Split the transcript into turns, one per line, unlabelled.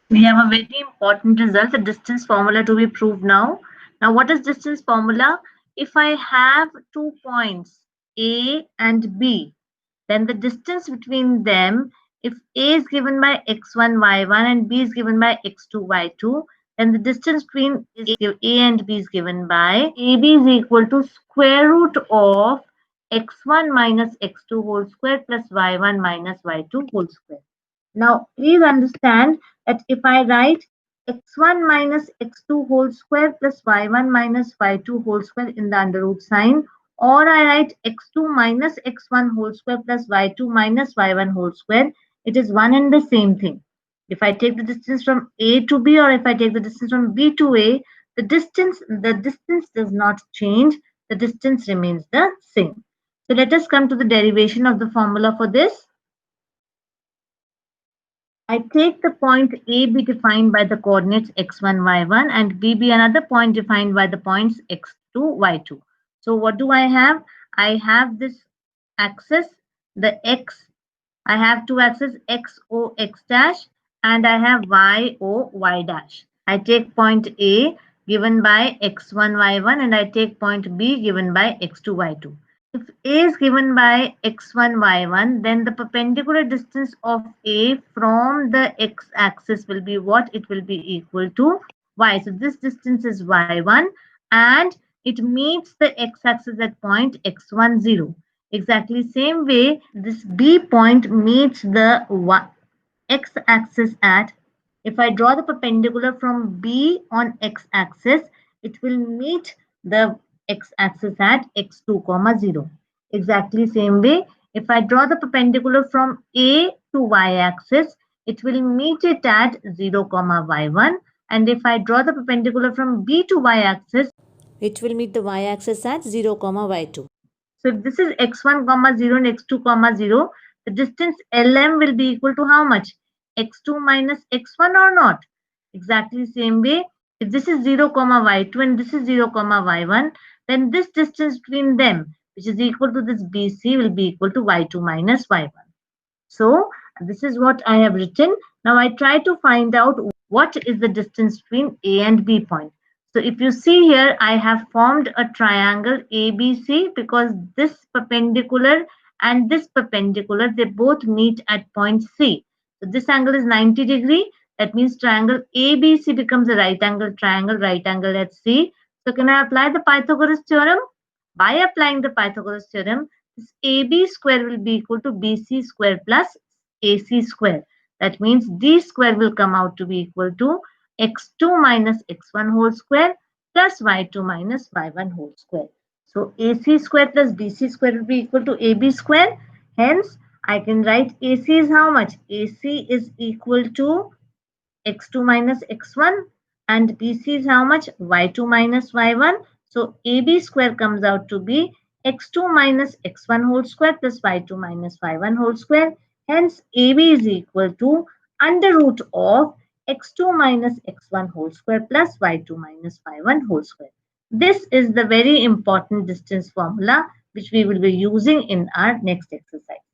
We have a very important result, the distance formula to be proved now. Now, what is distance formula? If I have 2 points, A and B, then the distance between them, if A is given by x1, y1 and B is given by x2, y2, then the distance between A and B is given by AB is equal to square root of x1 minus x2 whole square plus y1 minus y2 whole square. Now, please understand that if I write x1 minus x2 whole square plus y1 minus y2 whole square in the under root sign, or I write x2 minus x1 whole square plus y2 minus y1 whole square, it is one and the same thing. If I take the distance from A to B, or if I take the distance from B to A, the distance does not change. The distance remains the same. So let us come to the derivation of the formula for this. I take the point A be defined by the coordinates x1, y1 and B be another point defined by the points x2, y2. So what do I have? I have this axis, the x. I have two axes x, o, x dash and I have y, o, y dash. I take point A given by x1, y1 and I take point B given by x2, y2. If A is given by x1, y1, then the perpendicular distance of A from the x-axis will be what? It will be equal to y. So this distance is y1 and it meets the x-axis at point x1, 0. Exactly same way, this B point meets the x-axis at, if I draw the perpendicular from B on x-axis, it will meet the x-axis at x2, 0. Exactly same way, if I draw the perpendicular from A to y-axis, it will meet it at 0, y1. And if I draw the perpendicular from B to y-axis,
It will meet the y-axis at 0, y2.
so if this is x1, 0 and x2, 0, the distance LM will be equal to how much? X2 minus x1 or not? Exactly same way. If this is 0, y2 and this is 0, y1, then this distance between them, which is equal to this BC, will be equal to y2 minus y1. So this is what I have written. Now I try to find out what is the distance between A and B point. So if you see here, I have formed a triangle ABC because this perpendicular and this perpendicular, they both meet at point C. So this angle is 90 degree. That means triangle ABC becomes a right angle triangle, right angle at C. So can I apply the Pythagoras theorem? By applying the Pythagoras theorem, this AB square will be equal to BC square plus AC square. That means D square will come out to be equal to x2 minus x1 whole square plus y2 minus y1 whole square. So AC square plus BC square will be equal to AB square. Hence, I can write AC is how much? AC is equal to x2 minus x1 and BC is how much? Y2 minus y1. So AB square comes out to be x2 minus x1 whole square plus y2 minus y1 whole square. Hence, AB is equal to under root of x2 minus x1 whole square plus y2 minus y1 whole square. This is the very important distance formula which we will be using in our next exercise.